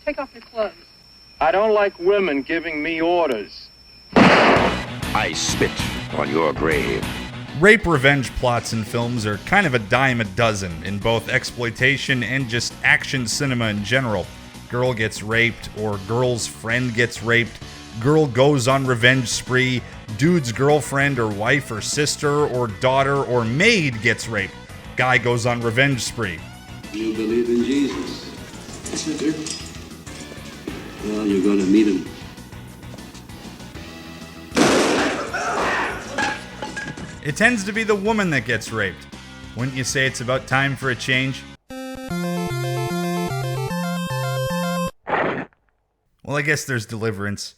Take off your clothes. I don't like women giving me orders. I spit on your grave. Rape revenge plots in films are kind of a dime a dozen in both exploitation and just action cinema in general. Girl gets raped, or girl's friend gets raped. Girl goes on revenge spree. Dude's girlfriend or wife or sister or daughter or maid gets raped. Guy goes on revenge spree. You believe in Jesus? Yes, I do. Well, you're going to meet him. It tends to be the woman that gets raped. Wouldn't you say it's about time for a change? Well, I guess there's Deliverance.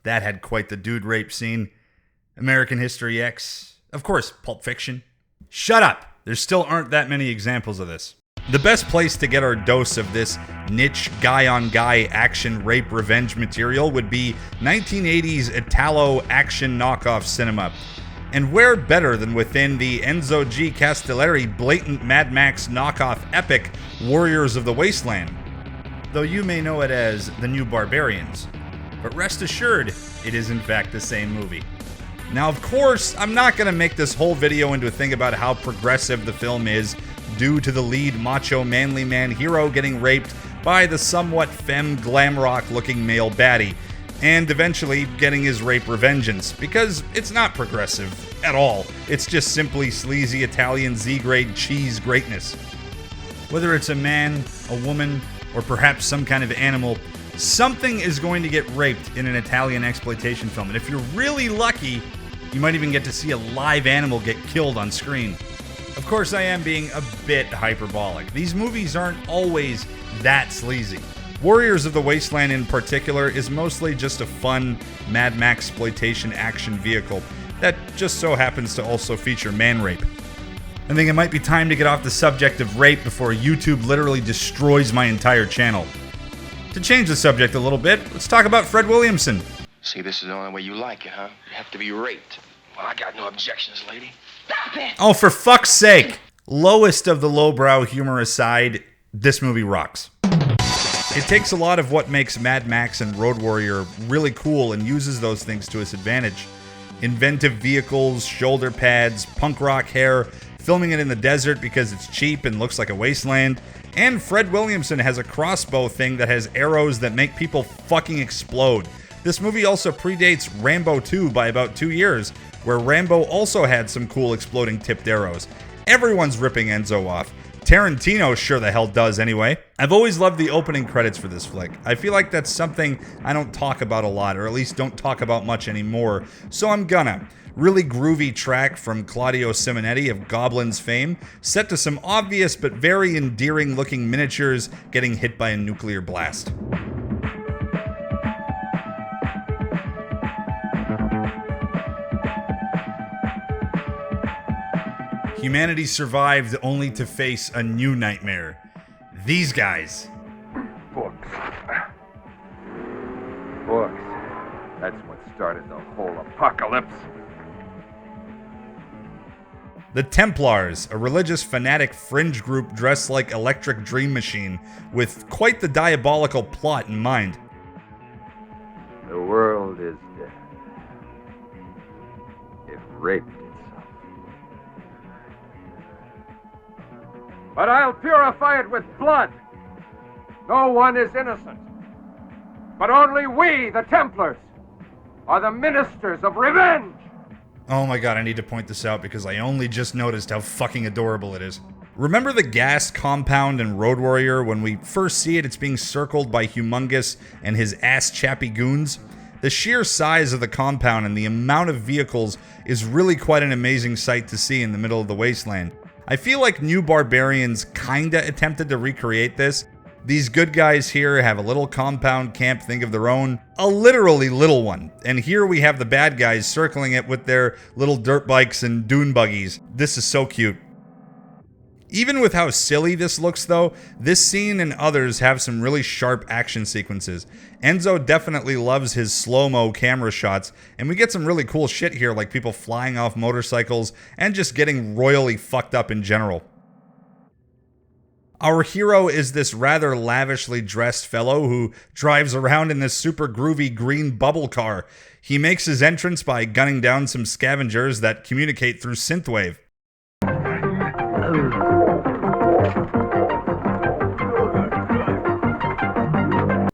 That had quite the dude rape scene. American History X. Of course, Pulp Fiction. Shut up! There still aren't that many examples of this. The best place to get our dose of this niche guy-on-guy action rape revenge material would be 1980s Italo action knockoff cinema. And where better than within the Enzo G. Castellari blatant Mad Max knockoff epic Warriors of the Wasteland. Though you may know it as The New Barbarians. But rest assured, it is in fact the same movie. Now, of course, I'm not going to make this whole video into a thing about how progressive the film is due to the lead macho manly man hero getting raped by the somewhat femme glam rock looking male baddie, and eventually getting his rape revengeance, because it's not progressive at all. It's just simply sleazy Italian Z-grade cheese greatness. Whether it's a man, a woman, or perhaps some kind of animal, something is going to get raped in an Italian exploitation film, and if you're really lucky, you might even get to see a live animal get killed on screen. Of course, I am being a bit hyperbolic. These movies aren't always that sleazy. Warriors of the Wasteland in particular is mostly just a fun Mad Max exploitation action vehicle that just so happens to also feature man rape. I think it might be time to get off the subject of rape before YouTube literally destroys my entire channel. To change the subject a little bit, let's talk about Fred Williamson. See, this is the only way you like it, huh? You have to be raped. Well, I got no objections, lady. Stop it! Oh, for fuck's sake! Lowest of the lowbrow humor aside, this movie rocks. It takes a lot of what makes Mad Max and Road Warrior really cool and uses those things to its advantage. Inventive vehicles, shoulder pads, punk rock hair, filming it in the desert because it's cheap and looks like a wasteland, and Fred Williamson has a crossbow thing that has arrows that make people fucking explode. This movie also predates Rambo 2 by about 2 years, where Rambo also had some cool exploding tipped arrows. Everyone's ripping Enzo off. Tarantino sure the hell does anyway. I've always loved the opening credits for this flick. I feel like that's something I don't talk about a lot, or at least don't talk about much anymore, so I'm gonna. Really groovy track from Claudio Simonetti of Goblin's fame, set to some obvious but very endearing looking miniatures getting hit by a nuclear blast. Humanity survived only to face a new nightmare. These guys. Books. Books. That's what started the whole apocalypse. The Templars, a religious fanatic fringe group dressed like Electric Dream Machine, with quite the diabolical plot in mind. The world is dead. It raped itself. But I'll purify it with blood. No one is innocent. But only we, the Templars, are the ministers of revenge. Oh my god, I need to point this out because I only just noticed how fucking adorable it is. Remember the gas compound in Road Warrior? When we first see it, it's being circled by Humongous and his ass-chappy goons. The sheer size of the compound and the amount of vehicles is really quite an amazing sight to see in the middle of the wasteland. I feel like New Barbarians kinda attempted to recreate this. These good guys here have a little compound camp thing of their own, a literally little one. And here we have the bad guys circling it with their little dirt bikes and dune buggies. This is so cute. Even with how silly this looks though, this scene and others have some really sharp action sequences. Enzo definitely loves his slow-mo camera shots, and we get some really cool shit here like people flying off motorcycles and just getting royally fucked up in general. Our hero is this rather lavishly dressed fellow who drives around in this super groovy green bubble car. He makes his entrance by gunning down some scavengers that communicate through synthwave.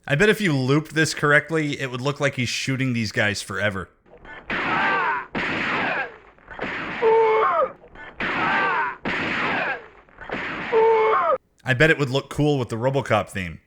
I bet if you looped this correctly, it would look like he's shooting these guys forever. I bet it would look cool with the RoboCop theme.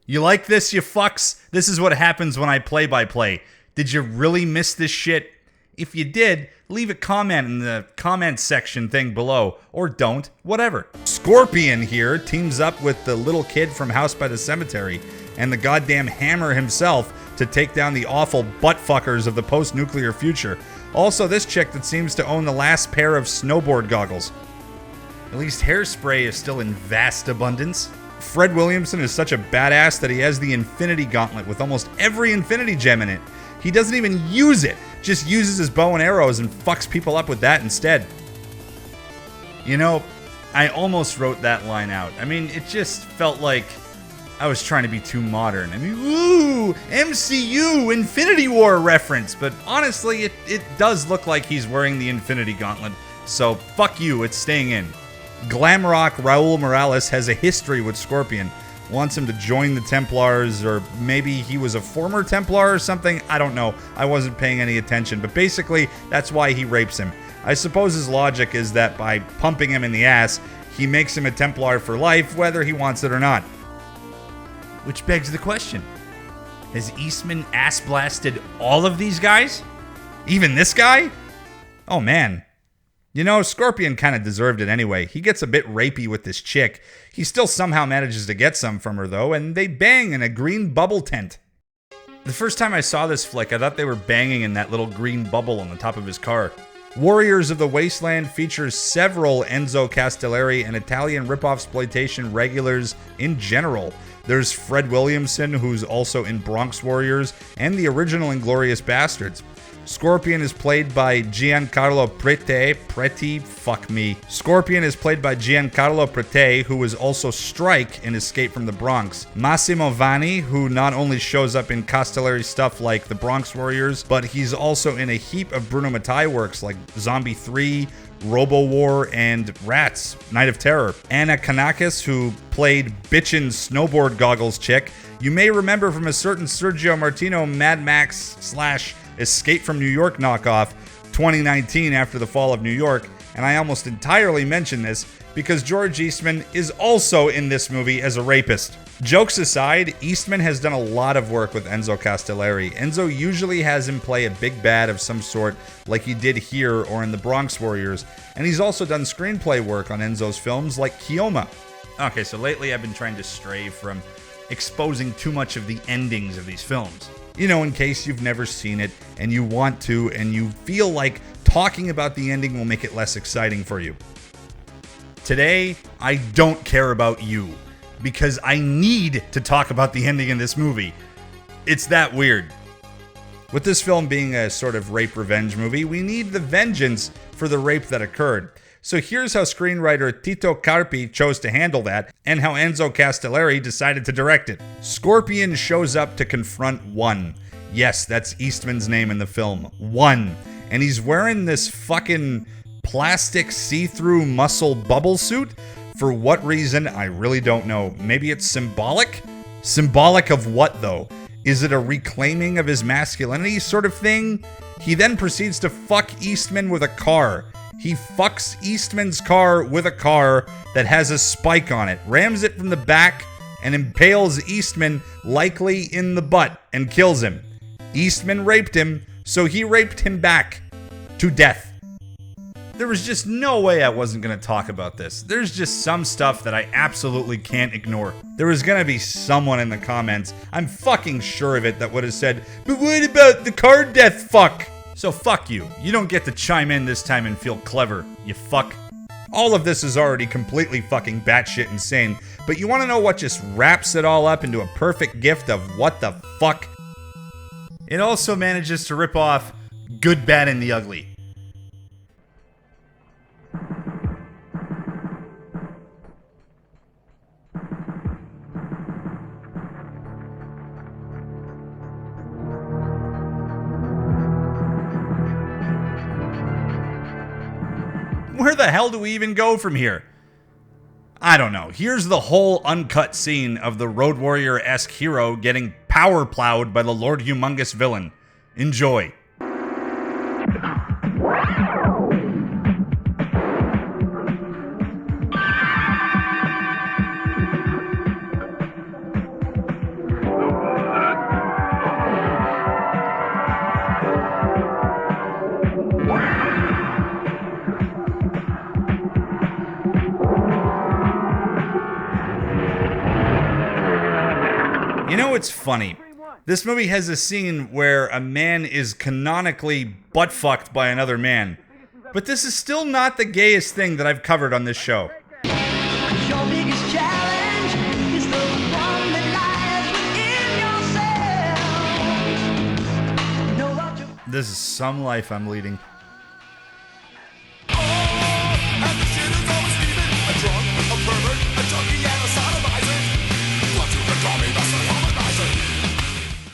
You like this, you fucks? This is what happens when I play-by-play. Did you really miss this shit? If you did, leave a comment in the comment section thing below. Or don't. Whatever. Scorpion here teams up with the little kid from House by the Cemetery and the goddamn Hammer himself to take down the awful buttfuckers of the post-nuclear future. Also, this chick that seems to own the last pair of snowboard goggles. At least hairspray is still in vast abundance. Fred Williamson is such a badass that he has the Infinity Gauntlet with almost every Infinity Gem in it. He doesn't even use it, just uses his bow and arrows and fucks people up with that instead. You know, I almost wrote that line out. I mean, it just felt like I was trying to be too modern. I mean, ooh, MCU, Infinity War reference. But honestly, it does look like he's wearing the Infinity Gauntlet. So fuck you, it's staying in. Glam rock Raul Morales has a history with Scorpion. Wants him to join the Templars, or maybe he was a former Templar or something. I don't know. I wasn't paying any attention. But basically, that's why he rapes him. I suppose his logic is that by pumping him in the ass, he makes him a Templar for life, whether he wants it or not. Which begs the question, has Eastman ass blasted all of these guys? Even this guy? Oh man. You know, Scorpion kind of deserved it anyway. He gets a bit rapey with this chick. He still somehow manages to get some from her though, and they bang in a green bubble tent. The first time I saw this flick, I thought they were banging in that little green bubble on the top of his car. Warriors of the Wasteland features several Enzo Castellari and Italian ripoff-sploitation regulars in general. There's Fred Williamson, who's also in Bronx Warriors, and the original Inglourious Bastards. Scorpion is played by Giancarlo Preti, Scorpion is played by Giancarlo Preti, who was also Strike in Escape from the Bronx. Massimo Vanni, who not only shows up in Castellari stuff like the Bronx Warriors, but he's also in a heap of Bruno Mattei works like Zombie 3, Robo War, and Rats, Night of Terror. Anna Kanakis, who played bitchin' snowboard goggles chick, you may remember from a certain Sergio Martino Mad Max / Escape from New York knockoff 2019 after the fall of New York, and I almost entirely mention this because George Eastman is also in this movie as a rapist. Jokes aside, Eastman has done a lot of work with Enzo Castellari. Enzo usually has him play a big bad of some sort like he did here or in the Bronx Warriors, and he's also done screenplay work on Enzo's films like Kioma. Okay, so lately I've been trying to stray from exposing too much of the endings of these films. You know, in case you've never seen it and you want to and you feel like talking about the ending will make it less exciting for you. Today, I don't care about you because I need to talk about the ending in this movie. It's that weird. With this film being a sort of rape revenge movie, we need the vengeance for the rape that occurred. So here's how screenwriter Tito Carpi chose to handle that, and how Enzo Castellari decided to direct it. Scorpion shows up to confront One. Yes, that's Eastman's name in the film. One. And he's wearing this fucking plastic see-through muscle bubble suit. For what reason, I really don't know. Maybe it's symbolic? Symbolic of what, though? Is it a reclaiming of his masculinity sort of thing? He then proceeds to fuck Eastman with a car. He fucks Eastman's car with a car that has a spike on it, rams it from the back, and impales Eastman likely in the butt and kills him. Eastman raped him, so he raped him back to death. There was just no way I wasn't going to talk about this. There's just some stuff that I absolutely can't ignore. There was going to be someone in the comments, I'm fucking sure of it, that would have said, but what about the car death fuck? So fuck you. You don't get to chime in this time and feel clever, you fuck. All of this is already completely fucking batshit insane, but you want to know what just wraps it all up into a perfect gift of what the fuck? It also manages to rip off Good, Bad, and the Ugly. Where the hell do we even go from here? I don't know. Here's the whole uncut scene of the Road Warrior-esque hero getting power plowed by the Lord Humongous villain. Enjoy. You know what's funny? This movie has a scene where a man is canonically butt-fucked by another man. But this is still not the gayest thing that I've covered on this show. Your biggest challenge is the one that lies within yourself. Know what you This is some life I'm leading. And the shit is always leaving. A drunk, a pervert, a junkie, and a sodomizer. What you can call me, that's a womanizer.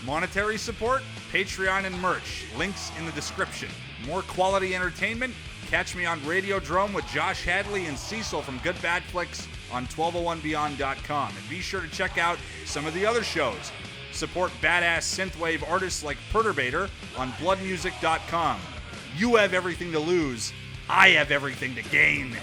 Monetary support, Patreon, and merch. Links in the description. More quality entertainment? Catch me on Radiodrome with Josh Hadley and Cecil from Good Bad Flicks on 1201beyond.com. And be sure to check out some of the other shows. Support badass synthwave artists like Perturbator on bloodmusic.com. You have everything to lose. I have everything to gain.